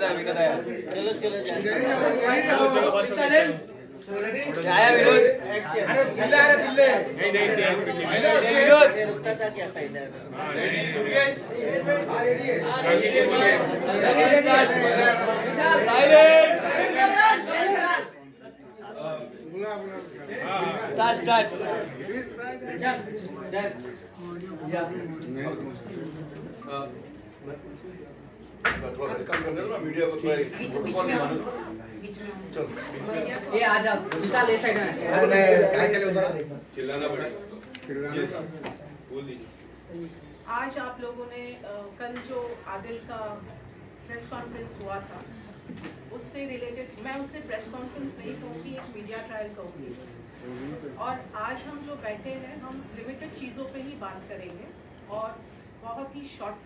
चलो आया विनोद, अरे बिल्ले नहीं विनोद रुकता था क्या फायदा। स्टार्ट थोड़ा कम कर दो ना, मीडिया को थोड़ा प्रोटोकॉल निभाने दो। चलो ये आ जाओ विशाल इस साइड में। अरे काय के ऊपर चिल्लाना पड़ेगा, बोल दीजिए। आज आप लोगों ने कल जो आदिल का प्रेस कॉन्फ्रेंस हुआ था उससे रिलेटेड, मैं उससे प्रेस कॉन्फ्रेंस नहीं कहूँगी, एक मीडिया ट्रायल कहूँगी। और आज हम जो बैठे हैं हम लिमिटेड चीज़ों पे ही बात करेंगे और बहुत ही शॉर्ट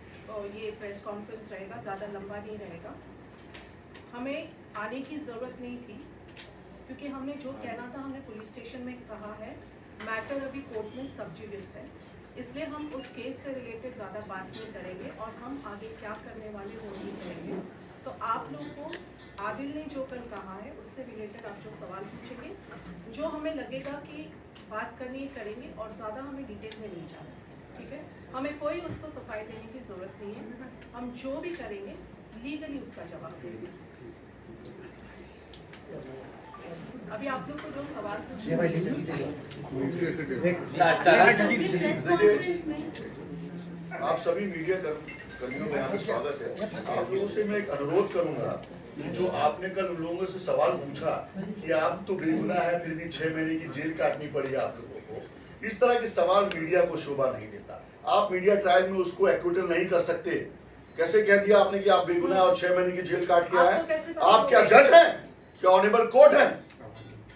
ये प्रेस कॉन्फ्रेंस रहेगा, ज़्यादा लंबा नहीं रहेगा। हमें आने की ज़रूरत नहीं थी क्योंकि हमने जो कहना था हमने पुलिस स्टेशन में कहा है। मैटर अभी कोर्ट में सब जुडिस है, इसलिए हम उस केस से रिलेटेड ज़्यादा बात नहीं करेंगे और हम आगे क्या करने वाले वो नहीं करेंगे। तो आप लोग को आदिल ने जो कल कहा है उससे रिलेटेड आप जो सवाल पूछेंगे, जो हमें लगेगा कि बात करनी है करेंगे और ज़्यादा हमें डिटेल में नहीं जाना, ठीक है। हमें कोई उसको सफाई देने की ज़रूरत नहीं है, हम जो भी करेंगे लीगली उसका जवाब देंगे। अभी आप लोग को जो सवाल पूछे आप सभी मीडिया कर्मियों का यहाँ पे स्वागत है। आप लोगों से मैं एक अनुरोध करूंगा कि जो आपने कल उन लोगों से सवाल पूछा कि आप तो बेगुनाह है फिर भी 6 महीने की जेल काटनी पड़ी आप लोगों को, इस तरह के सवाल मीडिया को शोभा नहीं देता। आप मीडिया ट्रायल में उसको एक्विटल नहीं कर सकते। कैसे कह दिया आपने कि आप बेगुनाह और 6 महीने की जेल काट के आए? आप क्या जज हैं? क्या ऑनरेबल कोर्ट है?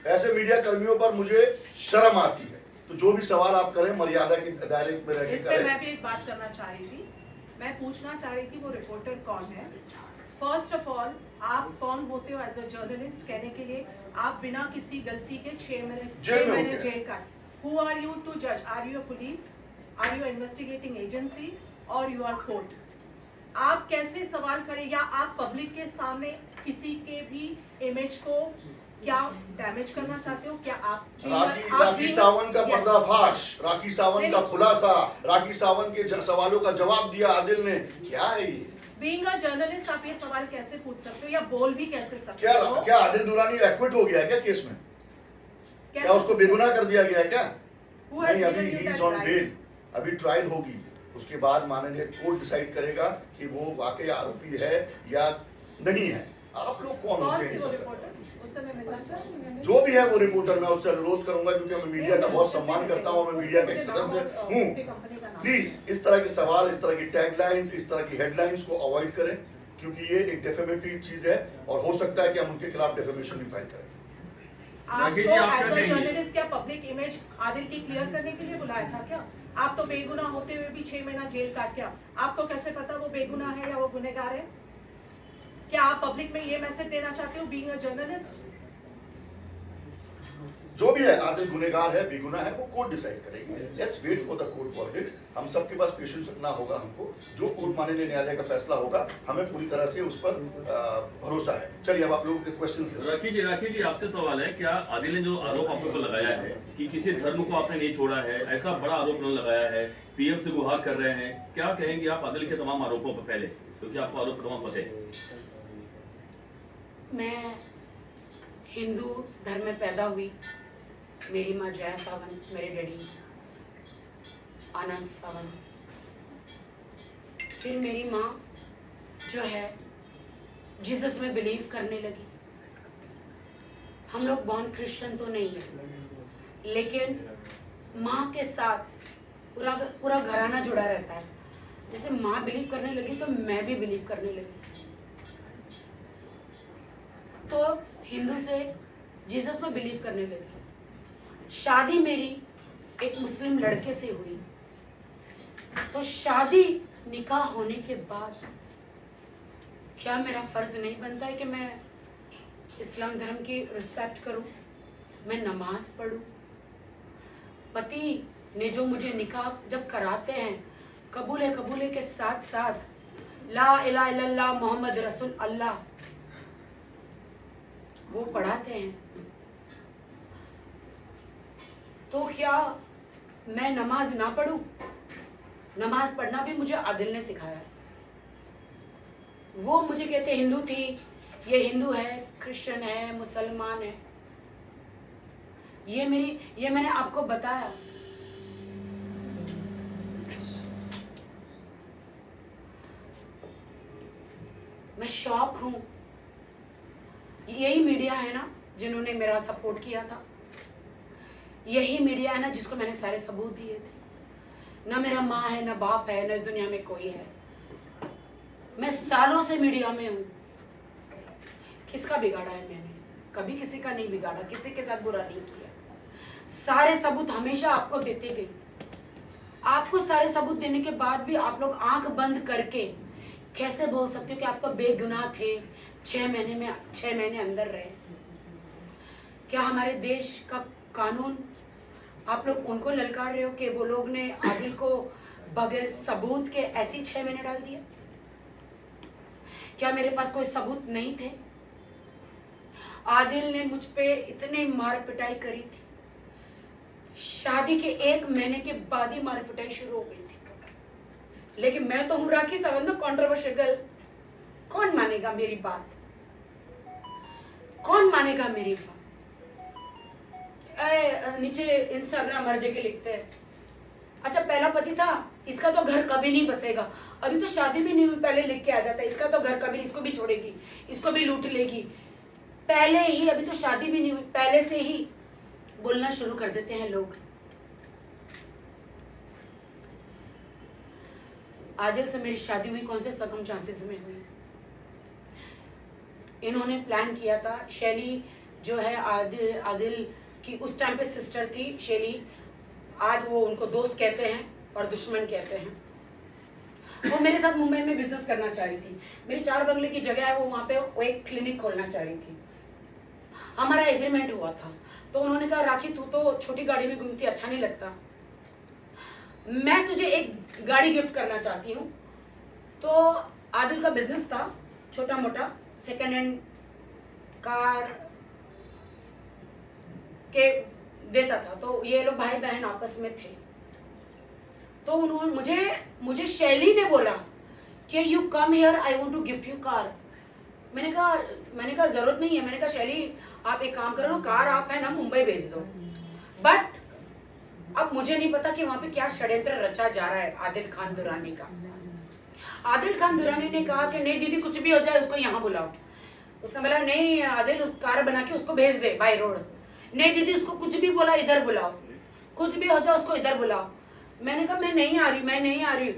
ऐसे मीडिया कर्मियों पर मुझे शर्म आती है। तो जो भी सवाल आप करें मर्यादा के दायरे में रह के करें। मैं भी एक बात करना चाह रही थी, मैं पूछना चाह रही थी वो रिपोर्टर कौन है। फर्स्ट ऑफ ऑल आप कौन होते हो एज अ जर्नलिस्ट कहने के लिए आप बिना किसी गलती के 6 महीने जेल काट। हु आर यू टू जज? Are you a police? Are you investigating agency और यू आर कोर्ट? आप कैसे सवाल करें या आप पब्लिक के सामने किसी के भी इमेज को क्या डैमेज करना चाहते हो? क्या आप राखी सावंत का पर्दाफाश, राखी सावंत का खुलासा, राखी सावंत के सवालों का जवाब दिया आदिल ने, क्या है ये? बीइंग अ जर्नलिस्ट आप ये सवाल कैसे पूछ सकते हो या बोल भी कैसे सकते हो? क्या आदिल दुरानी एक्विट हो गया क्या केस में? क्या उसको बेगुनाह कर दिया गया क्या? नहीं, अभी ही इज ऑन बेल, अभी ट्रायल होगी, उसके बाद माननीय कोर्ट डिसाइड करेगा कि वो वाकई आरोपी है या नहीं है। आप लोग कौन होते हैं? जो भी है वो रिपोर्टर, मैं उससे अनुरोध करूंगा क्योंकि मैं मीडिया का बहुत सम्मान करता हूं, मैं मीडिया का एक सदस्य हूं। प्लीज इस तरह के सवाल, इस तरह की टैगलाइंस, इस तरह की हेडलाइंस को अवॉइड करें क्योंकि ये एक डेफेमेटरी चीज है और हो सकता है कि हम उनके खिलाफ डेफेमेशन भी फाइल करें। आपको एज अ जर्नलिस्ट क्या पब्लिक इमेज आदिल की क्लियर करने के लिए बुलाया था क्या? आप तो बेगुनाह होते हुए भी 6 महीना जेल काट के आपको कैसे पता वो बेगुनाह है या वो गुनहगार है? क्या आप पब्लिक में ये मैसेज देना चाहते हो बीइंग अ जर्नलिस्ट? जो भी है आदिल गुनहगार है बेगुनाह है वो कोर्ट डिसाइड करेगी। Let's wait for the court verdict. हम सबके पास पेशेंस रखना होगा हमको, जो कोर्ट माननीय न्यायालय का फैसला होगा हमें पूरी तरह से उस पर भरोसा है। चलिए अब आप लोगों के क्वेश्चंस। राखी जी आपसे सवाल है, क्या आदिल ने जो आरोप आपके ऊपर लगाया है कि किसी धर्म को आपने नहीं छोड़ा है, ऐसा बड़ा आरोप उन्होंने लगाया है, पीएम से गुहार कर रहे हैं, क्या कहेंगे आप आदिल के तमाम आरोपों पर? पहले क्योंकि आपको आरोप तमाम पता है। मैं हिंदू धर्म में पैदा हुई। मेरी माँ जया सावंत, मेरे डैडी आनंद सावंत। फिर मेरी माँ जो है जीसस में बिलीव करने लगी। हम लोग बॉर्न क्रिश्चियन तो नहीं है, लेकिन माँ के साथ पूरा घराना जुड़ा रहता है। जैसे माँ बिलीव करने लगी तो मैं भी बिलीव करने लगी। तो हिंदू से जीसस में बिलीव करने लगी। शादी मेरी एक मुस्लिम लड़के से हुई। तो शादी निकाह होने के बाद क्या मेरा फर्ज नहीं बनता है कि मैं इस्लाम धर्म की रिस्पेक्ट करूं, मैं नमाज पढ़ूं? पति ने जो मुझे निकाह जब कराते हैं कबूले के साथ साथ ला इलाहा इल्लल्लाह मोहम्मद रसूल अल्लाह वो पढ़ाते हैं, तो क्या मैं नमाज ना पढ़ूं? नमाज पढ़ना भी मुझे आदिल ने सिखाया है। वो मुझे कहते हिंदू थी, ये हिंदू है, क्रिश्चियन है, मुसलमान है, ये मैंने आपको बताया। मैं शौक हूं। यही मीडिया है ना जिन्होंने मेरा सपोर्ट किया था, यही मीडिया है ना जिसको मैंने सारे सबूत दिए थे। ना मेरा माँ है, ना बाप है, ना इस दुनिया में कोई है। मैं सालों से मीडिया में हूं। किसका बिगाड़ा है मैंने? कभी किसी का नहीं बिगाड़ा, किसी के साथ बुरा नहीं किया। सारे सबूत हमेशा आपको देते गई। आपको सारे सबूत देने के बाद भी आप लोग आंख बंद करके कैसे बोल सकते हो कि आपका बेगुनाह थे, 6 महीने अंदर रहे? क्या हमारे देश का कानून आप लोग उनको ललकार रहे हो कि वो लोग ने आदिल को बगैर सबूत के ऐसी 6 महीने डाल दिया? क्या मेरे पास कोई सबूत नहीं थे? आदिल ने मुझ पे इतनी मार पिटाई करी थी, शादी के 1 महीने के बाद ही मार पिटाई शुरू हो गई थी। लेकिन मैं तो हूं राखी सावंत ना, कंट्रोवर्शियल गर्ल। कौन मानेगा मेरी बात? कौन मानेगा मेरी बात? नीचे इंस्टाग्राम हर जगह लिखते हैं, अच्छा पहला पति था, इसका तो घर कभी नहीं बसेगा, अभी तो शादी भी नहीं हुई पहले लिख के आ जाता है, इसका तो घर कभी, इसको भी छोड़ेगी, इसको भी लूट लेगी। पहले ही, अभी तो शादी भी नहीं हुई, पहले से ही बोलना शुरू कर देते हैं लोग। आदिल से मेरी शादी हुई कौन से सर्कमस्टांसेस में हुई? इन्होंने प्लान किया था। शैली जो है आदिल की उस टाइम पे सिस्टर थी, शैली, आज वो उनको दोस्त कहते हैं और दुश्मन कहते हैं। वो मेरे साथ मुंबई में बिजनेस करना चाह रही थी। मेरी 4 बंगले की जगह है, वो वहाँ पे वो एक क्लिनिक खोलना चाह रही थी। हमारा एग्रीमेंट हुआ था, तो उन्होंने कहा राखी तू तो छोटी गाड़ी में घूमती, अच्छा नहीं लगता, मैं तुझे एक गाड़ी गिफ्ट करना चाहती हूँ। तो आदिल का बिजनेस था छोटा मोटा, सेकेंड हैंड कार के देता था, तो ये लोग भाई बहन आपस में थे। तो उन्होंने मुझे शैली ने बोला कि you come here, I want to gift you car. मैंने कहा जरूरत नहीं है। मैंने कहा शैली आप एक काम करो ना, कार आप है ना मुंबई भेज दो। बट अब मुझे नहीं पता कि वहां पे क्या षड्यंत्र रचा जा रहा है आदिल खान दुरानी का। आदिल खान दुरानी ने कहा कि नहीं दीदी कुछ भी हो जाए उसको यहाँ बुलाओ। उसने बोला नहीं आदिल, उस कार बना के उसको भेज दे बाय रोड। नहीं दीदी उसको कुछ भी बोला इधर बुलाओ, कुछ भी हो जाए उसको इधर बुलाओ। मैंने कहा मैं नहीं आ रही हूँ।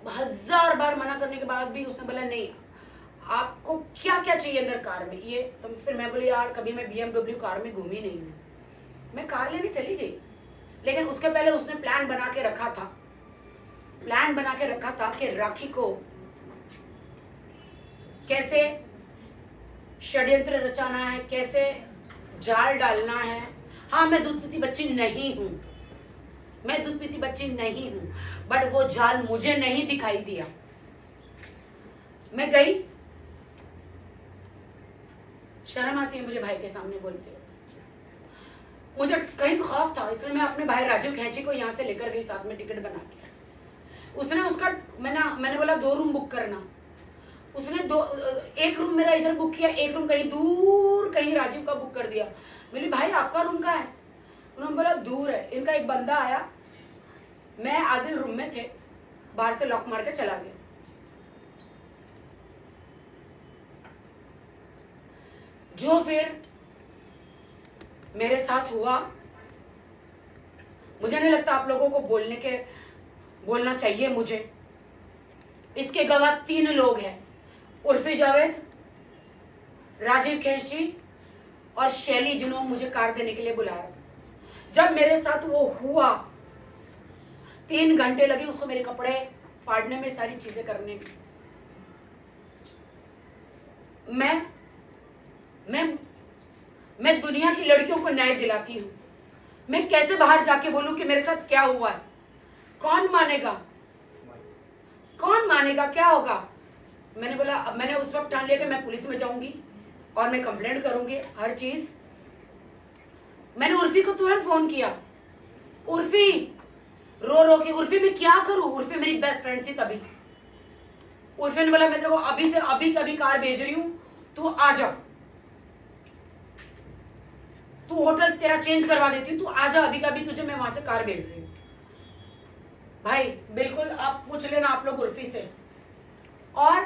1000 बार मना करने के बाद भी उसने बोला नहीं, आपको क्या क्या चाहिए अंदर कार में ये। तो फिर मैं बोली यार कभी मैं BMW कार में घूमी नहीं हूँ। मैं कार लेने चली गई, लेकिन उसके पहले उसने प्लान बना के रखा था कि राखी को कैसे षड्यंत्र रचाना है, कैसे जाल डालना है। हाँ मैं दूध पीती बच्ची नहीं हूँ, बट वो जाल मुझे नहीं दिखाई दिया। मैं गई, शर्म आती है मुझे भाई के सामने बोलते हुए, मुझे कहीं खौफ था, इसलिए मैं अपने भाई राजीव खैची को यहाँ से लेकर गई साथ में टिकट बना के। उसने उसका मैंने बोला 2 रूम बुक करना, उसने 1 रूम मेरा इधर बुक किया, 1 रूम कहीं दूर कहीं राजीव का बुक कर दिया। बोली भाई आपका रूम कहाँ है? उन्होंने बोला दूर है। इनका एक बंदा आया, मैं आदिल रूम में थे, बाहर से लॉक मार के चला गया। जो फिर मेरे साथ हुआ, मुझे नहीं लगता आप लोगों को बोलना चाहिए मुझे। इसके गवाह 3 लोग हैं, उर्फी जावेद, राजीव खैची और शैली, जिन्होंने मुझे कार देने के लिए बुलाया। जब मेरे साथ वो हुआ 3 घंटे लगे उसको मेरे कपड़े फाड़ने में, सारी चीजें करने में। मैं दुनिया की लड़कियों को न्याय दिलाती हूँ। मैं कैसे बाहर जाके बोलूं कि मेरे साथ क्या हुआ है? कौन मानेगा? क्या होगा? मैंने बोला, मैंने उस वक्त ठान लिया कि मैं पुलिस में जाऊंगी और मैं कंप्लेंट करूंगी हर चीज। मैंने उर्फी को तुरंत फोन किया, उर्फी रो रो के, उर्फी मैं क्या करूं, उर्फी मेरी बेस्ट फ्रेंड थी तभी। उर्फी ने बोला मैं तेरे को अभी से अभी कभी कार भेज रही हूं, तू आ जा, तू होटल तेरा चेंज करवा देती हूँ, तू आ जा अभी कभी, तुझे मैं वहां से कार भेज रही हूँ। भाई बिल्कुल आप पूछ लेना आप लोग उर्फी से। और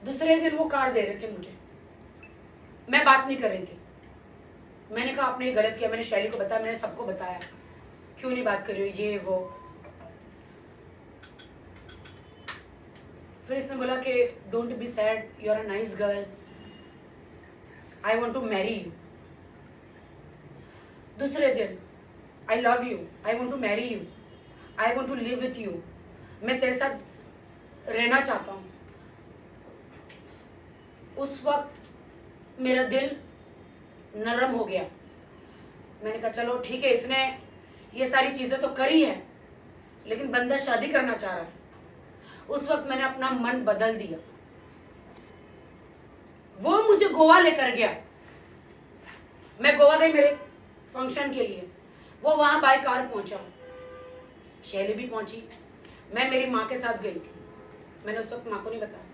दूसरे दिन वो कार दे रहे थे मुझे, मैं बात नहीं कर रही थी। मैंने कहा आपने ये गलत किया, मैंने शैली को बताया, मैंने सबको बताया, क्यों नहीं बात कर रही हो ये वो। फिर इसने बोला कि don't be sad, you are a nice girl, I want to marry you. दूसरे दिन I love you, I want to marry you, I want to live with you, मैं तेरे साथ रहना चाहता हूं। उस वक्त मेरा दिल नरम हो गया। मैंने कहा चलो ठीक है, इसने ये सारी चीजें तो करी है, लेकिन बंदा शादी करना चाह रहा है। उस वक्त मैंने अपना मन बदल दिया। वो मुझे गोवा लेकर गया, मैं गोवा गई मेरे फंक्शन के लिए, वो वहां बाय कार पहुंचा, शैली भी पहुंची, मैं मेरी माँ के साथ गई थी। मैंने उस वक्त माँ को नहीं बताया।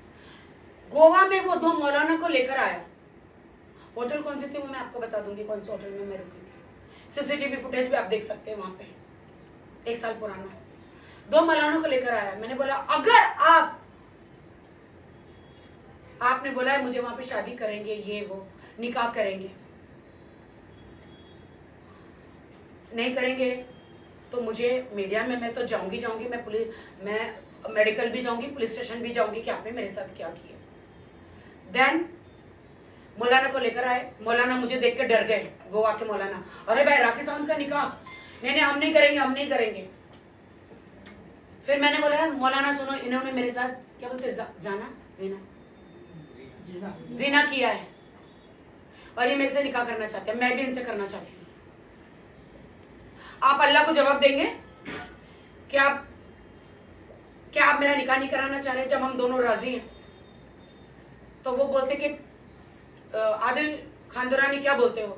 गोवा में वो 2 मौलाना को लेकर आया। होटल कौन सी थी वो मैं आपको बता दूंगी, कौन से होटल में मैं रुकी थी। सीसीटीवी फुटेज भी आप देख सकते हैं वहां पे, 1 साल पुराना। 2 मौलाना को लेकर आया। मैंने बोला अगर आपने बोला है मुझे वहां पे शादी करेंगे, ये वो निकाह करेंगे, नहीं करेंगे तो मुझे मीडिया में मैं तो जाऊंगी, मैं मेडिकल भी जाऊंगी, पुलिस स्टेशन भी जाऊंगी कि आपने मेरे साथ क्या किया। देन मौलाना को लेकर आए। मौलाना मुझे देख के डर गए, गोवा के मौलाना। अरे भाई राखी सावंत का निकाह, नहीं हम नहीं करेंगे, हम नहीं करेंगे। फिर मैंने बोला मौलाना सुनो, इन्होंने मेरे साथ क्या बोलते जीना किया है और ये मेरे से निकाह करना चाहते हैं, मैं भी इनसे करना चाहती हूँ। आप अल्लाह को जवाब देंगे कि आप मेरा निकाह नहीं कराना चाह रहे जब हम दोनों राजी हैं। तो वो बोलते कि आदिल खान दुरानी क्या बोलते हो,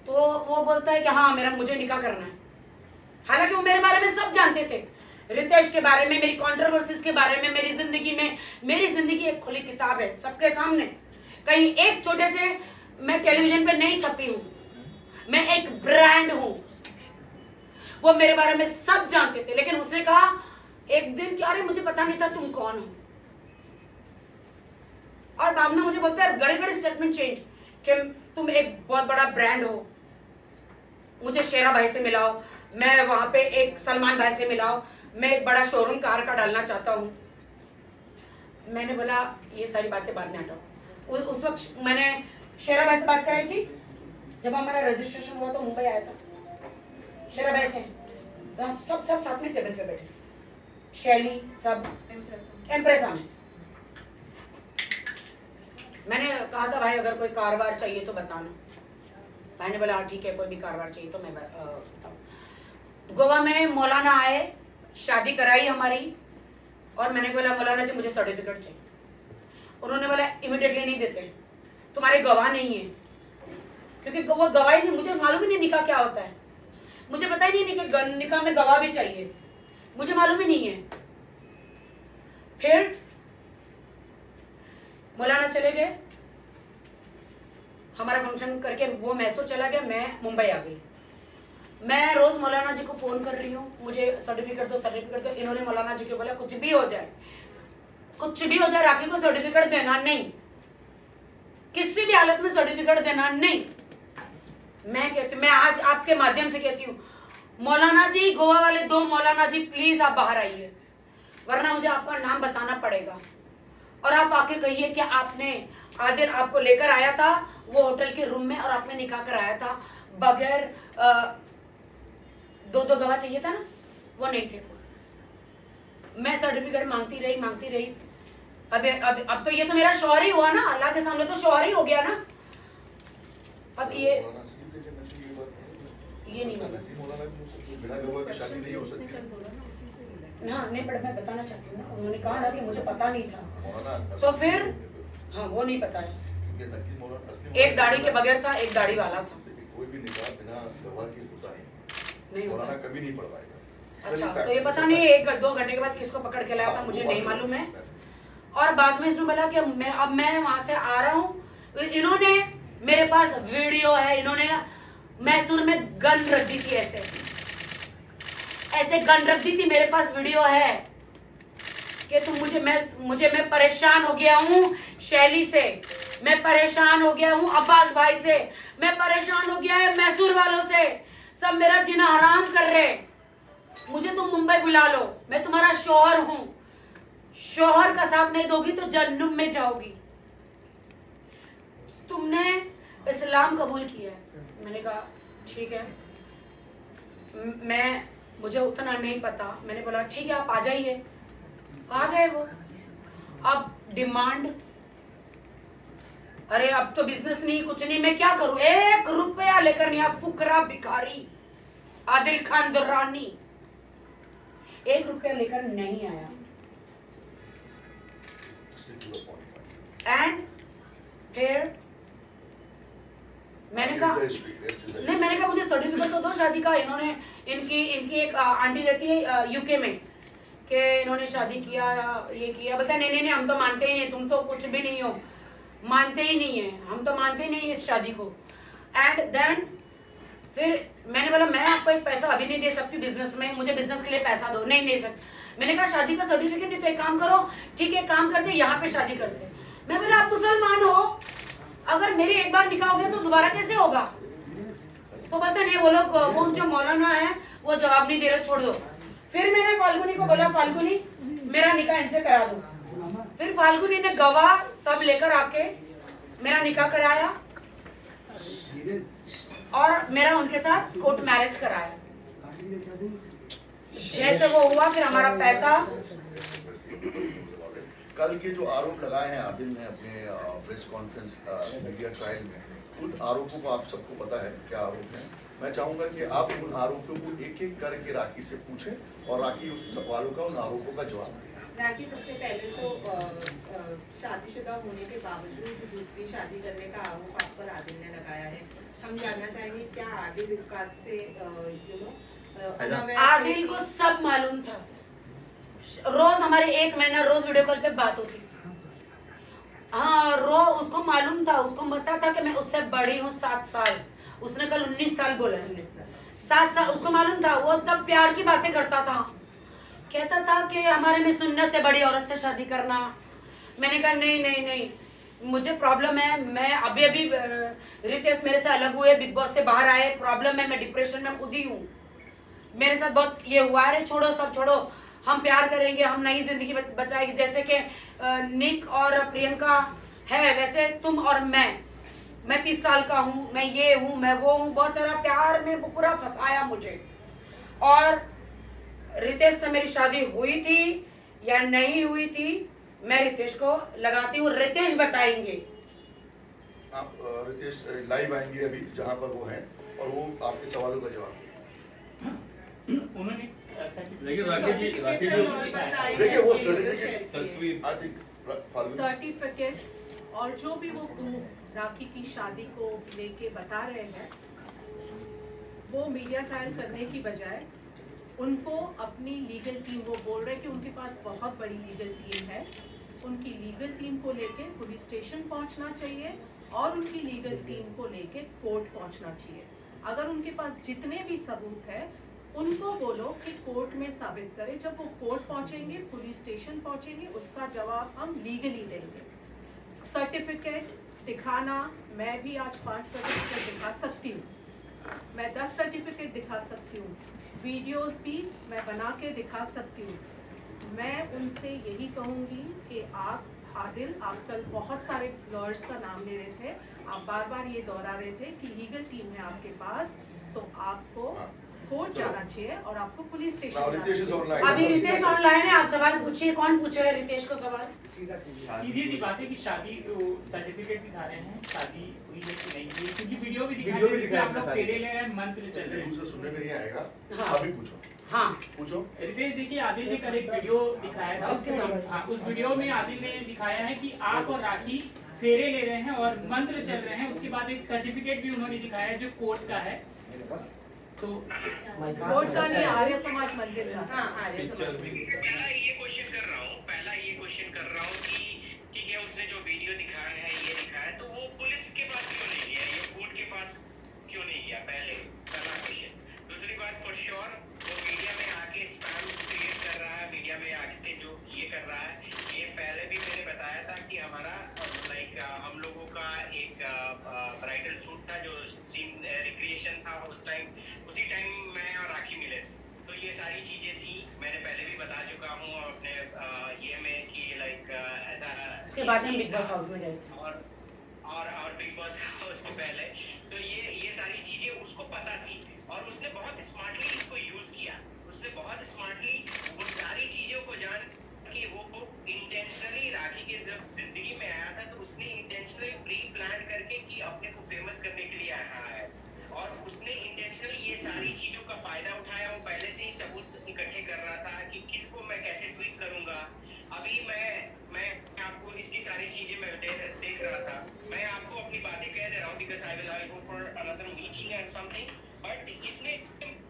तो वो बोलता है कि हाँ मुझे निकाह करना है। हालांकि वो मेरे बारे में सब जानते थे, रितेश के बारे में, मेरी कंट्रोवर्सीज के बारे में, मेरी जिंदगी एक खुली किताब है सबके सामने। कहीं एक छोटे से मैं टेलीविजन पे नहीं छपी हूं, मैं एक ब्रांड हूं। वो मेरे बारे में सब जानते थे, लेकिन उसने कहा एक दिन कि अरे मुझे पता नहीं था तुम कौन हो। और बामना मुझे बोलता है गड़े स्टेटमेंट चेंज कि तुम एक बहुत बड़ा ब्रांड हो, मुझे शेरा भाई से मिलाओ, मैं वहां पे एक सलमान भाई से मिलाओ, मैं एक बड़ा शोरूम कार का डालना चाहता हूँ। मैंने बोला ये सारी बातें बाद में हटाओ। उस वक्त मैंने शेरा भाई से बात कराई थी, जब हमारा रजिस्ट्रेशन हुआ तो मुंबई आया था शेरा भाई से, तो हम सब साथ में टेबल पे बैठे, शैली सब एम्प्रेस में। मैंने कहा था भाई अगर कोई कारोबार चाहिए तो बताना। भाई ने बोला ठीक है, कोई भी कारोबार चाहिए तो मैं बताऊँ। गोवा में मौलाना आए, शादी कराई हमारी, और मैंने बोला मौलाना जी मुझे सर्टिफिकेट चाहिए। उन्होंने बोला इमीडिएटली नहीं देते, तुम्हारे गवाह नहीं है, क्योंकि वो गवाही नहीं, मुझे मालूम ही नहीं निकाह क्या होता है, मुझे पता ही नहीं कि निकाह में गवाह भी चाहिए, मुझे मालूम ही नहीं है। फिर मौलाना चले गए, हमारा फंक्शन करके वो मैसूर चला गया, मैं मुंबई आ गई। मैं रोज मौलाना जी को फोन कर रही हूँ, मुझे सर्टिफिकेट दो। इन्होंने मौलाना जी को बोला कुछ भी हो जाए राखी को सर्टिफिकेट देना नहीं, किसी भी हालत में सर्टिफिकेट देना नहीं। मैं आज आपके माध्यम से कहती हूँ मौलाना जी, गोवा वाले 2 मौलाना जी प्लीज आप बाहर आइए, वरना मुझे आपका नाम बताना पड़ेगा। और आप आके कहिए कि आपने आदिल आपको लेकर आया था वो होटल के रूम में और आपने निकाह कराया था बगैर 2 गवाह चाहिए था ना, वो नहीं थे। मैं सर्टिफिकेट मांगती रही। अब तो ये तो मेरा शौहर ही हुआ ना, अल्लाह के सामने तो शौहर ही हो गया ना। अब ये नहीं बिना गवाह की शादी नहीं हो सकती। हाँ नहीं, पर मैं बताना चाहती हूँ ना, उन्होंने कहा ना कि मुझे पता नहीं था, मौलाना तो फिर हाँ वो नहीं पता है। क्योंकि नकली मौलाना असली एक दाढ़ी के बगैर था, एक दाढ़ी वाला था। कोई भी निकाह बिना गवाह के होता नहीं नहीं, होता। मौलाना कभी नहीं पढ़वाएगा। अच्छा, तो ये पता नहीं 1-2 घंटे के बाद किसको पकड़ के लाया था, मुझे नहीं मालूम है। और बाद में इसने बोला कि अब मैं वहां से आ रहा हूँ। इन्होंने मेरे पास वीडियो है, इन्होंने मैसूर में गन रख दी थी, ऐसे गन रख दी थी, मेरे पास वीडियो है कि तुम मैं परेशान हो गया हूँ शैली से, मैं परेशान हो गया हूँ अब्बास भाई से, मैं परेशान हो गया है मैसूर वालों से, सब मेरा जीना हराम कर रहे, मुझे तुम मुंबई बुला लो, मैं तुम्हारा शौहर हूँ, शौहर का साथ नहीं दोगी तो जहन्नुम में जाओगी। तुमने इस्लाम कबूल किया है। मैंने कहा ठीक है, मुझे उतना नहीं पता। मैंने बोला ठीक है, आप आ जाइए। आ गए वो। अब डिमांड, अरे अब तो बिजनेस नहीं, कुछ नहीं, मैं क्या करूं, 1 रुपया लेकर नहीं, आप फुकरा भिखारी आदिल खान दुर्रानी 1 रुपया लेकर नहीं आया। एंड फिर मैंने कहा नहीं, मैंने कहा मुझे सर्टिफिकेट तो दो शादी का। इन्होंने इनकी एक आंटी रहती है यूके में, कि इन्होंने शादी किया, ये किया। बता नहीं, हम तो मानते ही नहीं, तुम तो कुछ भी नहीं हो, मानते ही नहीं है, हम तो मानते ही नहीं इस शादी को। एंड देन फिर मैंने बोला मैं आपको एक पैसा अभी नहीं दे सकती बिजनेस में, मुझे बिजनेस के लिए पैसा दो। नहीं दे सकती। मैंने कहा शादी का सर्टिफिकेट नहीं, तो एक काम करो, ठीक है काम करते यहाँ पे शादी करते। मैं बोला आप मुसलमान हो, अगर मेरी एक बार निकाह हो गया तो दोबारा कैसे होगा? तो बोलते नहीं, वो लोग वो जो मौलाना है वो जवाब नहीं दे रहे, छोड़ दो। फिर मैंने फाल्गुनी को बोला फाल्गुनी मेरा निकाह इनसे करा दो। फिर फाल्गुनी ने गवाह सब लेकर आके मेरा निकाह कराया और मेरा उनके साथ कोर्ट मैरिज कराया। जैसे वो हुआ फिर हमारा पैसा। कल के जो आरोप लगाए हैं आदिल ने अपने प्रेस कॉन्फ्रेंस मीडिया ट्रायल में, उन आरोपों को आप सबको पता है क्या आरोप है। मैं चाहूंगा कि आप उन आरोपों को एक एक करके राखी से पूछें और राखी उस सवालों का, उन आरोपों का जवाब दें। राखी, सबसे पहले तो शादीशुदा होने के बावजूद दूसरी शादी करने का आरोप आप पर आदिल ने लगाया है। हम जानना चाहेंगे क्या आदिल इस बात से आदिल को सब मालूम था। रोज हमारे 1 महीना रोज वीडियो कॉल पे बात होती थी। हाँ, उसको मालूम था, उसको पता था कि मैं उससे बड़ी हूँ 7 साल। उसने कल 19 साल बोला है, 7 साल उसको मालूम था। वो तब प्यार की बातें करता था, कहता था कि हमारे में सुन्नत है बड़ी औरत से शादी करना। मैंने कहा नहीं, मुझे प्रॉब्लम है। मैं अभी रितेश मेरे से अलग हुए, बिग बॉस से बाहर आए, प्रॉब्लम है, मैं डिप्रेशन में खुद ही हूँ, मेरे साथ बहुत ये हुआ है। छोड़ो, सब छोड़ो, हम प्यार करेंगे, हम नई जिंदगी बचाएंगे। जैसे कि निक और प्रियंका है, वैसे तुम और मैं 30 साल का हूँ, मैं ये हूँ, मैं वो हूँ। बहुत सारा प्यार में पूरा फंसाया मुझे। और रितेश से मेरी शादी हुई थी या नहीं हुई थी, मैं रितेश को लगाती हूँ, रितेश बताएंगे। आप रितेश लाइव आएंगे अभी जहाँ पर वो हैं और वो आपके सवालों का जवाब उन्होंने देखिए वो सर्टिफिकेट्स और जो भी वो प्रूफ राखी की शादी को लेके बता रहे हैं, वो मीडिया ट्रायल करने की बजाय उनको अपनी लीगल टीम, वो बोल रहे हैं कि उनके पास बहुत बड़ी लीगल टीम है, उनकी लीगल टीम को लेके पुलिस स्टेशन पहुंचना चाहिए और उनकी लीगल टीम को लेके कोर्ट पहुंचना चाहिए। अगर उनके पास जितने भी सबूत है उनको बोलो कि कोर्ट में साबित करें। जब वो कोर्ट पहुंचेंगे, पुलिस स्टेशन पहुंचेंगे, उसका जवाब हम लीगली देंगे। सर्टिफिकेट दिखाना, मैं भी आज 5 सर्टिफिकेट दिखा सकती हूँ, मैं 10 सर्टिफिकेट दिखा सकती हूँ, वीडियोस भी मैं बना के दिखा सकती हूँ। मैं उनसे यही कहूँगी कि आप आदिल, आप कल बहुत सारे लॉयर्स का नाम ले रहे थे, आप बार बार ये दोहरा रहे थे कि लीगल टीम है आपके पास, तो आपको कोर्ट जाना चाहिए और आपको पुलिस स्टेशन जाना चाहिए। अभी रितेश ऑनलाइन है, आप सवाल पूछिए। कौन पूछे है रितेश को सवाल? सीधी सी बात है कि शादी सर्टिफिकेट दिखा रहे हैं, शादी हुई है कि नहीं हुई, क्योंकि वीडियो भी दिखा रहे हैं, आप लोग फेरे ले रहे हैं, मंत्र चल रहे हैं। दूसरा सुनने में नहीं आएगा, हाँ। अभी पूछो। हाँ पूछो। रितेश देखिए, आदिल ने कल एक वीडियो दिखाया था, सबके सामने। हाँ, उस वीडियो में आदिल ने दिखाया है कि आप और राखी फेरे ले रहे हैं और मंत्र चल रहे हैं। उसके बाद एक सर्टिफिकेट भी उन्होंने दिखाया है जो कोर्ट का है। तो कोर्ट का नहीं, आर्य समाज मंदिर का। हाँ, आर्य समाज मंदिर। पहला ये क्वेश्चन कर रहा हूँ कि ठीक है, उसने जो वीडियो दिखाया है, ये दिखाया है, तो वो पुलिस के पास क्यों नहीं गया, ये कोर्ट के पास क्यों नहीं गया? पहला क्वेश्चन। दूसरी बात, फॉर श्योर वो मीडिया में आके स्पैम क्रिएट कर रहा है, मीडिया में आके जो ये कर रहा है, ये पहले भी मैंने बताया था कि हमारा हम लोगों का एक ब्राइडल शूट था, जो सीन रिक्रिएशन था, उसी टाइम मैं और राखी मिले थे। तो ये सारी चीजें थी, मैंने पहले भी बता चुका हूँ अपने ये में कि ऐसा। उसके बाद हम बिग बॉस हाउस में गए। और बिग बॉस हाउस के पहले तो ये सारी चीजें उसको पता थी और उसने बहुत स्मार्टली इसको यूज किया। उसने बहुत स्मार्टली वो सारी चीजों को जान कि वो इंटेंशनली राखी के जब जिंदगी में आया था, तो उसने इंटेंशनली प्री प्लान करके कि अपने को फेमस करने के लिए आया है और उसने इंटेंशनली ये सारी चीजों का फायदा उठाया। वो पहले से ही सबूत इकट्ठे कर रहा था कि किसको मैं कैसे ट्वीट करूंगा। अभी मैं आपको इसकी सारी चीजें मैं देख रहा था। मैं आपको अपनी बातें कह दे रहा हूँ because I will go for another meeting and something, but इसने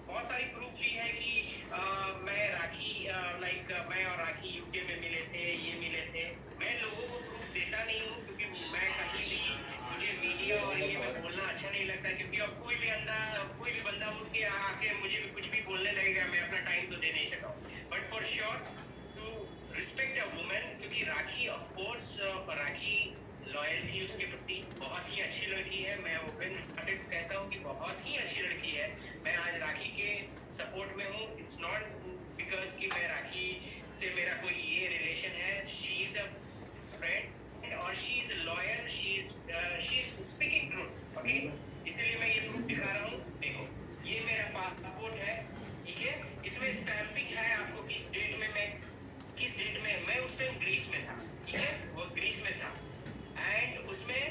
बहुत सारी प्रूफ दी है कि मैं राखी मैं और राखी यूके में मिले थे, ये मिले थे। मैं लोगों को प्रूफ देता नहीं हूँ क्योंकि मैं कहीं भी, मुझे मीडिया और ये में बोलना अच्छा नहीं लगता, क्योंकि अब कोई भी बंदा उठ के आके मुझे भी कुछ भी बोलने लगेगा, मैं अपना टाइम तो दे नहीं सका। But for sure to respect a women, क्योंकि Rakhi of course Rakhi loyal थी उसके प्रति, बहुत ही अच्छी लड़की है। मैं ओपन हार्टेड कहता हूँ कि बहुत ही अच्छी लड़की है। मैं आज राखी के सपोर्ट में हूँ। इट्स नॉट बिकॉज कि मैं राखी से मेरा कोई ये रिलेशन है। शी इज अ फ्रेंड और she is loyal, she is speaking truth, okay. इसीलिए मैं ये प्रूफ दिखा रहा हूँ। देखो, ये मेरा पासपोर्ट है, ठीक है, इसमें स्टैंपिंग है आपको किस डेट में मैं उस टाइम ग्रीस में था, ठीक है, वो ग्रीस में था। एंड उसमें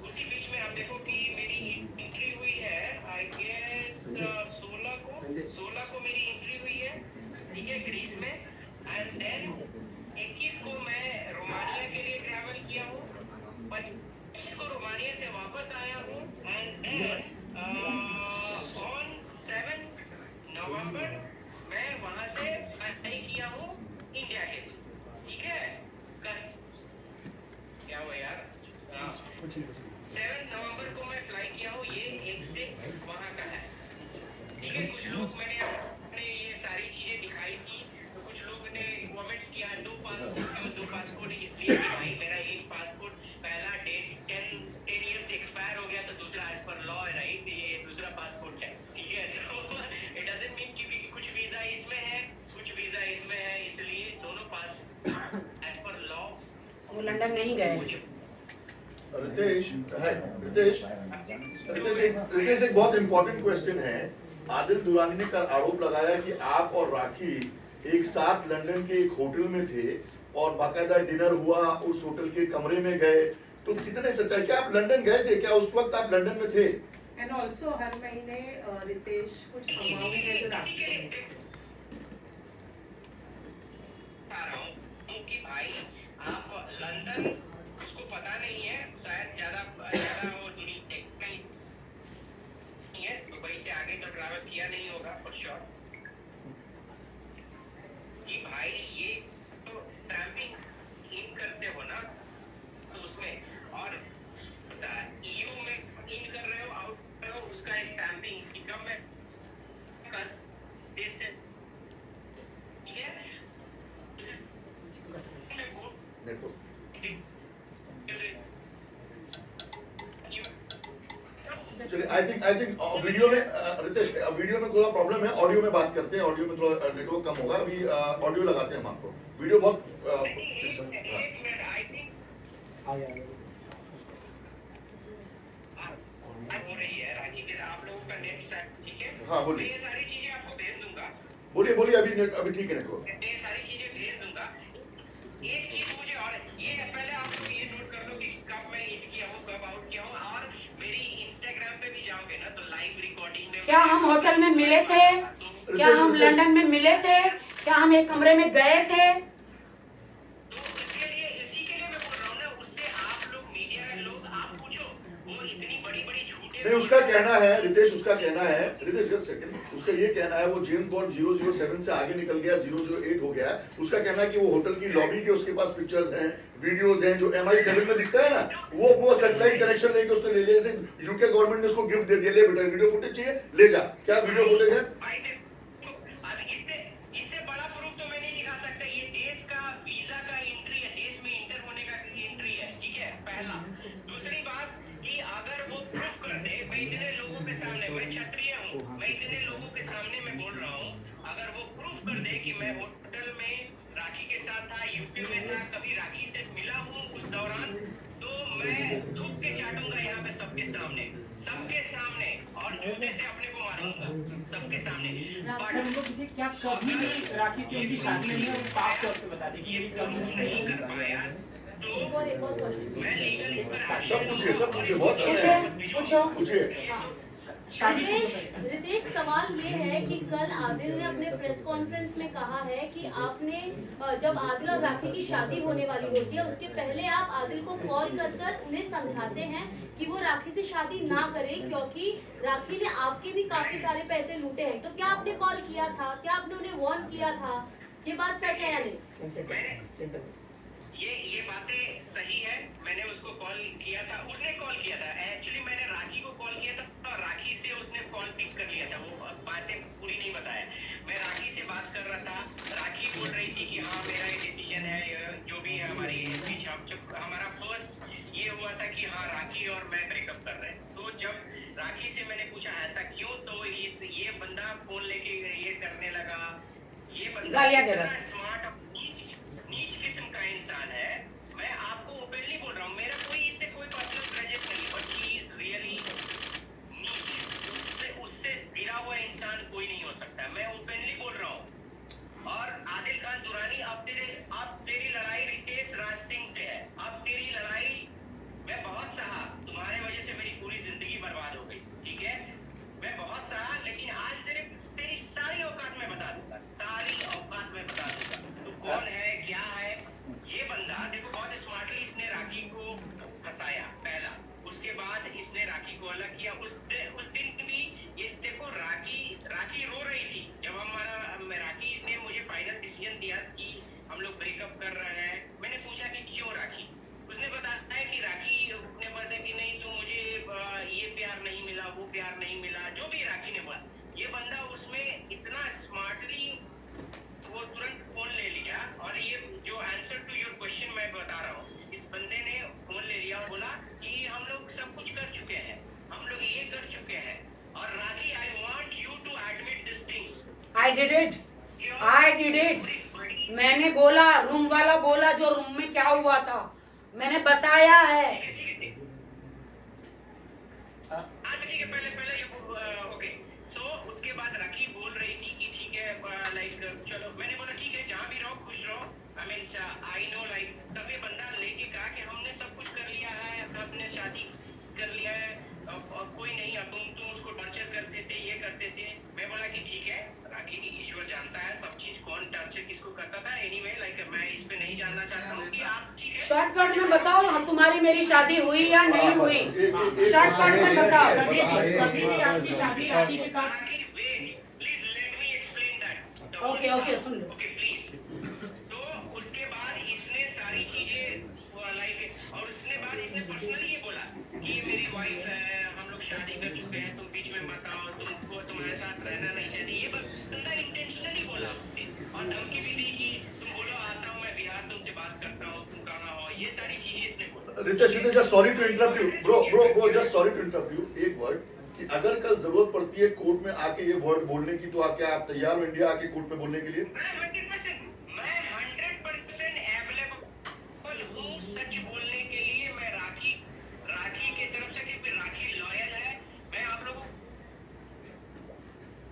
उसी बीच में आप देखो कि मेरी एंट्री हुई है, आई गेस 16 को मेरी एंट्री हुई है, ठीक है, ग्रीस में। एंड देन 21 को मैं रोमानिया के लिए ट्रैवल किया हूँ, 25 को रोमानिया से वापस आया हूँ। एंड देन ऑन 7 नवंबर मैं वहां से फ्लाई किया हूँ इंडिया के लिए, ठीक है। क्या हुआ यार? 7 नवंबर को मैं फ्लाई किया हूँ, ये एग्जिट वहां का है, ठीक है। कुछ लोग मैंने अपने ये सारी चीजें दिखाई थी, तो कुछ लोगों ने कमेंट्स किया 2 पासपोर्ट क्यों, 2 पासपोर्ट इसलिए कि भाई मेरा एक पासपोर्ट पहला डेट 10 ईयर्स एक्सपायर हो गया, तो दूसरा एज पर लॉ है, राइट, ये दूसरा पासपोर्ट है, ठीक है। तो इट डजंट मीन कि कुछ वीजा इसमें है, कुछ वीजा इसमें है, इसलिए दोनों पासपोर्ट एज पर लॉ। वो लंदन नहीं गए। रितेश एक बहुत इंपॉर्टेंट क्वेश्चन है। आदिल दुरानी ने कल आरोप लगाया कि आप और राखी एक साथ लंदन के एक होटल में थे और बाकायदा डिनर हुआ, उस होटल के कमरे में गए, तो कितने सच्चाई? क्या आप लंदन गए थे? क्या उस वक्त आप लंदन में थे? एंड ऑल्सो हर महीने रितेश कुछ अमाउंट है जो राखी कि भाई आप लंदन, उसको पता नहीं है, शायद ज्यादा वो दूरी नहीं है, दुबई से आगे तो ट्रैवल किया नहीं होगा फॉर श्योर, कि भाई ये तो स्टैंपिंग इन करते हो ना, तो उसमें और EU में इन कर रहे हो, आउट कर रहे हो, उसका स्टैंपिंग इनकम में देश से, ठीक है। देखो, चलिए, आई थिंक वीडियो में रितेश, वीडियो में थोड़ा प्रॉब्लम है, ऑडियो में बात करते हैं। ऑडियो में थोड़ा नेटवर्क कम होगा, अभी ऑडियो लगाते हैं हम आपको। वीडियो बहुत हो रही है राखी के, आप लोगों का नेट सेट, ठीक है। हाँ, बोलिए। मैं ये सारी चीजें आपको भेज दूंगा। बोलिए, अभी ठीक है नेटवर्क। मैं ये सारी चीजें भेज दूंगा। एक चीज मुझे और ये पहले आप लोग ये नोट कर लो कि कब मैं इन किया हूँ, कब आउट किया हूँ, और मेरी इंस्टाग्राम पे भी जाओगे ना तो लाइव रिकॉर्डिंग में क्या हम होटल में मिले थे? तो क्या हम लंदन में मिले थे? क्या हम एक कमरे में गए थे? तो इसके लिए, इसी के लिए मैं बोल रहा हूँ ना, उससे आप लोग मीडिया लोग आप पूछो, वो इतनी बड़ी बड़ी झूठे नहीं, उसका कहना है रितेश, उसका कहना है रितेश जस्ट सेकंड, उसका ये कहना है वो जेम्स बॉन्ड 007 से आगे निकल गया, 008 हो गया है। उसका कहना है कि वो होटल की लॉबी के उसके पास पिक्चर्स हैं, वीडियोस हैं, जो MI7 में दिखता है ना, वो सैटेलाइट कनेक्शन लेके उसने ले लिया। यूके गवर्नमेंट ने उसको गिफ्ट दे दिया, ले बेटा वीडियो फुटेज चाहिए ले जा। क्या वीडियो फुटेज है? भाई देखो, अब इससे बड़ा प्रूफ तो मैं नहीं दिखा सकता। ये देश का वीजा का एंट्री है, देश में इंटर होने का एंट्री है, ठीक है, पहला। दूसरी बात कि अगर वो प्रूफ कर दे, मैं इतने लोगों के सामने, मैं क्षत्रिय हूँ, मैं इतने लोगों के सामने मैं बोल रहा हूँ, अगर वो प्रूफ कर दे कि मैं होटल में राखी के साथ था, यूपी में था, कभी राखी से मिला हूँ उस दौरान, तो मैं थूक के चाटूंगा यहाँ पे सबके सामने और जूते से अपने को मारूंगा सबके सामने। बट क्या कभी राखी से उनकी शादी नहीं है, वो साफ तौर पे बता दी कि ये प्रूफ नहीं कर पाया तो एक और क्वेश्चन। मैं लीगल इस पर सब पूछिए बहुत पूछिए। रितेश, सवाल ये है कि कल आदिल ने अपने प्रेस कॉन्फ्रेंस में कहा है कि आपने जब आदिल और राखी की शादी होने वाली होती है उसके पहले आप आदिल को कॉल कर उन्हें समझाते हैं कि वो राखी से शादी ना करे, क्योंकि राखी ने आपके भी काफी सारे पैसे लूटे हैं। तो क्या आपने कॉल किया था? क्या आपने उन्हें वार्न किया था? ये बात सच है या नहीं? ये बातें सही है। मैंने उसको कॉल किया था, उसने कॉल किया था। एक्चुअली मैंने राखी को कॉल किया था और राखी से उसने कॉल पिक कर लिया था। वो बातें पूरी नहीं बताया। मैं राखी से बात कर रहा था, राखी बोल रही थी कि हाँ मेरा ये डिसीजन है, जो भी है हमारी बीच हमारा फर्स्ट ये हुआ था कि हाँ राखी और मैं ब्रेकअप कर रहे हैं। तो जब राखी से मैंने पूछा ऐसा क्यों, तो ये बंदा फोन लेके ये करने लगा। ये बंदा स्मार्ट नीच किस्म का इंसान है। मैं आपको ओपनली बोल रहा हूँ, मेरा कोई इससे कोई पर्सनल ग्रजेस नहीं, बट ही इज रियली नीच। उससे गिरा हुआ इंसान कोई नहीं हो सकता। मैं ओपनली बोल रहा हूँ। और आदिल खान दुरानी, अब तेरी लड़ाई रितेश राज सिंह से है। अब तेरी लड़ाई मैं बहुत सहा, तुम्हारे वजह से मेरी पूरी जिंदगी बर्बाद हो गई, ठीक है। मैं बहुत सहा, लेकिन आज तेरी सारी औकात में बता दूंगा, सारी औकात में बता दूंगा तू कौन है, क्या है। ये बंदा देखो बहुत स्मार्टली इसने राखी को फंसाया पहला, उसके बाद इसने राखी को अलग किया। उस दिन भी ये देखो राखी रो रही थी जब राखी ने मुझे फाइनल डिसीजन दिया कि हम लोग ब्रेकअप कर रहे हैं। मैंने पूछा कि क्यों राखी, उसने बताया कि राखी ने बताया कि नहीं तो मुझे ये प्यार नहीं मिला, वो प्यार नहीं मिला, जो भी राखी ने बोला। ये बंदा उसमें इतना स्मार्टली वो तुरंत फोन ले लिया। और ये जो आंसर टू योर क्वेश्चन मैं बता रहा हूँ, इस बंदे ने फोन ले लिया और बोला कि हम लोग सब कुछ कर चुके हैं, हम लोग ये कर चुके हैं। और Rakhi, I want you to admit this things. I did it. मैंने बोला, रूम वाला बोला जो रूम में क्या हुआ था, मैंने बताया है। ठीक है, पहले ये ओके। सो उसके बाद राखी बोल रही थी कि ठीक है लाइक चलो। मैंने बोला ठीक है, जहाँ भी रहो खुश रहो। आई नो लाइक तभी बंदा लेके कहा कि हमने सब कुछ कर लिया है, हमने शादी कर लिया है, अब कोई नहीं, अब तुम उसको टॉर्चर करते थे, ये करते थे। मैं बोला कि ठीक है, राखी की ईश्वर जानता है सब चीज, कौन टॉर्चर किसको करता था। एनीवे लाइक मैं इस पे नहीं जानना चाहता हूँ कि आप ठीक है। शॉर्टकट में बताओ, हाँ, तुम्हारी मेरी शादी हुई या नहीं हुई, शॉर्टकट में बताओ। कभी भी आपकी शादी राखी के साथ। Please let me explain that. Okay soon low. Okay please. तो उसके बाद इसने सारी चीजें लाइक, और उसने बाद इसने पर्सनली ये बोला कि ये मेरी वाइफ है, हम लोग शादी कर चुके हैं, तुम बीच में मत आओ, तुमको तुम्हारे साथ रहना नहीं चाहिए। ये बंदा इंटेंशनली बोला उसने, और धमकी भी दी कि तुम बोलो आता हूँ मैं बिहार, तुमसे बात करता हूँ, तुम कहाँ हो, ये सारी चीजें इसने बोला। Ritesh, just sorry to interrupt you bro, just sorry to interrupt you. एक वर्ड कि अगर कल जरूरत पड़ती है कोर्ट में आके ये वर्ड बोलने की, तो क्या आप तैयार हो इंडिया आके कोर्ट में बोलने के लिए? मैं 100% अवेलेबल हूँ सच बोलने के लिए। मैं राखी के तरफ से, क्योंकि राखी लॉयल है। मैं आप लोगों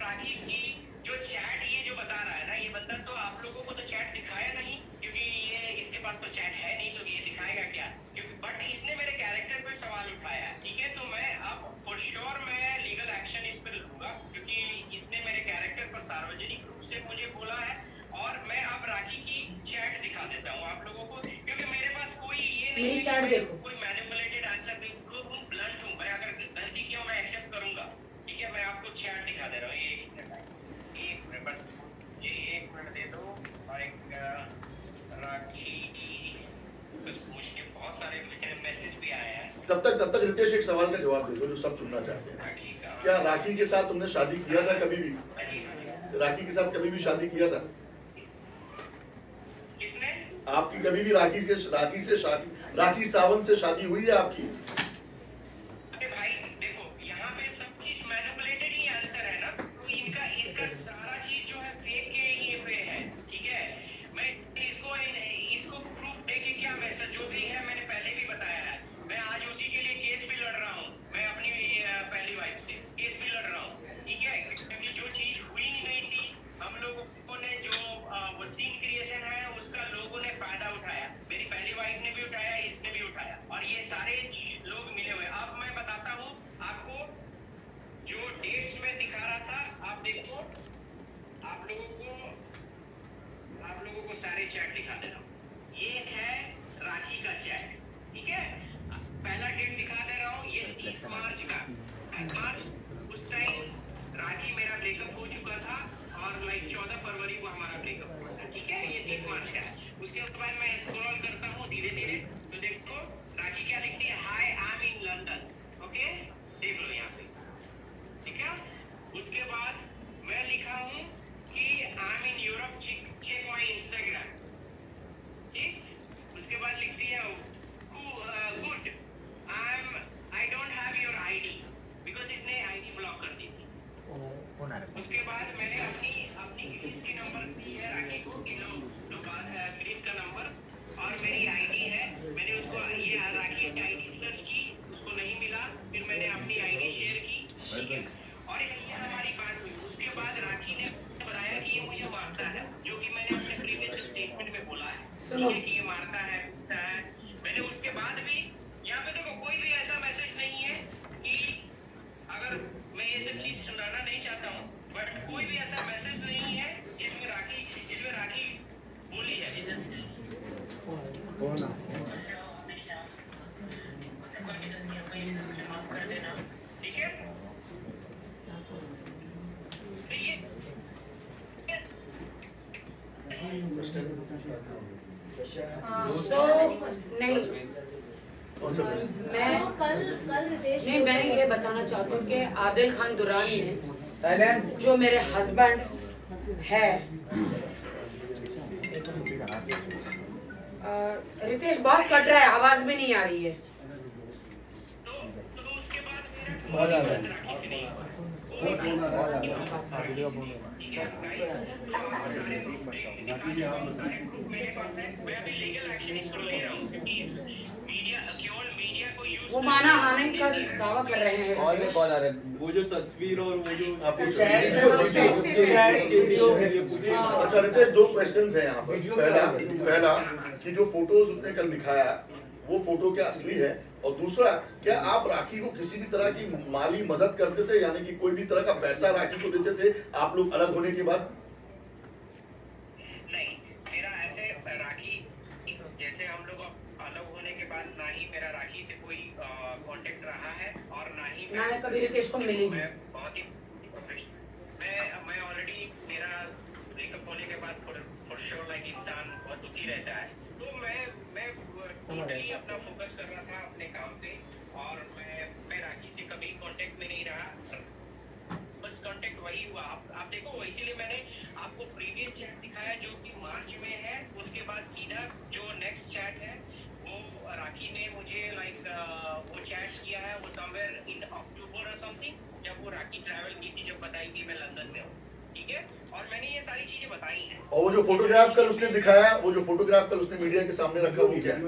राखी की जो चैट ये जो बता रहा है ना ये बंदा, तो आप लोगों को तो चैट दिखाया नहीं, क्योंकि ये इसके पास तो चैट है नहीं, तो ये दिखाएगा क्या? क्योंकि बट इसने मेरे कैरेक्टर पे सवाल उठाया, ठीक है? तो मैं अब फॉर श्योर मैं लीगल एक्शन इस पर लूंगा, क्योंकि इसने मेरे कैरेक्टर पर सार्वजनिक रूप से मुझे बोला है। और मैं अब राखी की चैट दिखा देता हूँ आप लोगों को, क्योंकि मेरे पास कोई ये नहीं मेरी है चैट कि देखो। कोई मैनिपुलेटेड आंसर दूं, ट्रू हूं, ब्लंट हूं। मैं अगर गलती किया मैं एक्सेप्ट करूंगा, ठीक है? मैं आपको चैट दिखा दे रहा हूँ। एक मिनट बस, मुझे 1 मिनट दे दो। राखी, बस मुझे बहुत सारे मैसेज भी आए हैं। तब तक रितेश एक सवाल का जवाब दे दो जो सब सुनना चाहते हैं। राखी का, क्या राखी के साथ तुमने शादी किया था कभी भी? जी राखी के साथ कभी भी शादी किया था? किसने? आपकी कभी भी राखी सावंत से शादी हुई है आपकी? अरे भाई देखो, यहाँ पे सब चीज मैनिपुलेटेड ही आंसर है ना, तो इसका सारा चीज जो है फेक के ये पे है, ठीक है? मैं इसको प्रूफ दे के क्या मैसेज जो भी है मैंने पहले भी बताया है। मैं आज उसी के लिए केस भी लड़ रहा हूँ, मैं अपनी पहली वाइफ से केस भी लड़ रहा हूँ, ठीक है? क्योंकि जो चीज हुई ही नहीं थी, हम लोगों ने जो वो सीन क्रिएशन है उसका लोगों ने फायदा उठाया। मेरी पहली वाइफ ने भी उठाया, इसने भी उठाया, और ये सारे लोग मिले हुए। अब मैं बताता हूँ आपको, जो डेट्स में दिखा रहा था, आप देखो, आप लोगों को सारे चैट दिखा दे रहा हूँ। ये है राखी का चैट, ठीक है? पहला डेट दिखा दे रहा हूँ, ये 30 मार्च का। मार्च उस टाइम राखी मेरा ब्रेकअप हो चुका था, और लाइक 14 फरवरी को हमारा ब्रेकअप हुआ था, ठीक है? ये 30 मार्च का है। उसके बाद मैं स्क्रॉल करता हूँ धीरे धीरे, तो देखो राखी क्या लिखती है, hi I am in London, okay? देख लो यहाँ पे, ठीक है? उसके बाद मैं लिखा हूँ कि I am in Europe, check my Instagram, ठीक? उसके बाद लिखती है good, I don't have your ID, because इसने आईडी ब्लॉक कर दी थी। उसके बाद मैंने अपनी क्रिस की नंबर दी है राखी को, कि लो क्रिस का नंबर और मेरी आईडी है। मैंने उसको ये राखी की आईडी सर्च की, उसको नहीं मिला, फिर मैंने अपनी आईडी शेयर की, ठीक है? और ये हमारी बात हुई। उसके बाद राखी ने बताया कि ये मुझे मारता है, जो कि मैंने अपने प्रीवियस स्टेटमेंट में बोला है, सुनो। कि ये मारता है, कूटता है। मैंने उसके बाद भी यहाँ पे देखो कोई भी ऐसा मैसेज नहीं है कि, अगर मैं ये सब चीज सुनाना नहीं चाहता हूँ, बट कोई भी ऐसा मैसेज नहीं है जिसमें राखी बोली है। ठीक है? तो ये सो नहीं, कौन सा प्रश्न? मैं तो कल रितेश नहीं, मैं ये बताना चाहती हूँ कि आदिल खान दुरानी ने, साइलेंस। जो मेरे हस्बैंड है, रितेश बहुत कट रहा है, आवाज भी नहीं आ रही है। तो उसके बाद मेरा राखी से नहीं हुआ। ठीक है सारे प्रूफ मेरे पास है। मैं अभी लीगल एक्शन इस पर ले रहा हूँ, क्योंकि इस केवल मीडिया को यूज वो माना हाने का दावा कर रहे हैं। कॉल में कॉल आ रहा है। वो जो तस्वीर और वो जो आप पूछो। हाँ। अच्छा रितेश, 2 क्वेश्चंस हैं यहाँ पर। पहला कि जो फोटोज उसने कल दिखाया वो फोटो क्या असली है, और दूसरा क्या आप राखी को किसी भी तरह की माली मदद करते थे, यानी कि कोई भी तरह का पैसा राखी को देते थे आप लोग अलग होने के बाद? नहीं, मेरा ऐसे राखी जैसे हम लोग अलग होने के बाद ना ही मेरा राखी से कोई कांटेक्ट रहा है, और ना ही मैं कभी रितेश को मिली हूँ। मैं बहुत ही प्रोफेशनल, मैं ऑलरेडी मेरा ब्रेकअप होने के बाद फॉर श्योर लाइक इंसान बहुत दुखी रहता है, तो मैं टोटली अपना फोकस कर रहा था अपने काम पे, और मैं राखी से कभी कांटेक्ट में नहीं रहा, बस कांटेक्ट वही हुआ। आप देखो, इसीलिए मैंने आपको प्रीवियस चैट दिखाया जो कि मार्च में है। उसके बाद सीधा जो नेक्स्ट चैट है वो राखी ने मुझे वो चैट किया है, वो समवेयर इन अक्टूबर और समथिंग, जब वो राखी ट्रैवल की थी, जब बताई कि मैं लंदन में हूँ, ठीक है? और मैंने ये सारी चीजें बताई हैं। और वो जो फोटोग्राफ कल उसने दिखाया, वो जो फोटोग्राफ कल उसने मीडिया के सामने रखा, वो क्या है?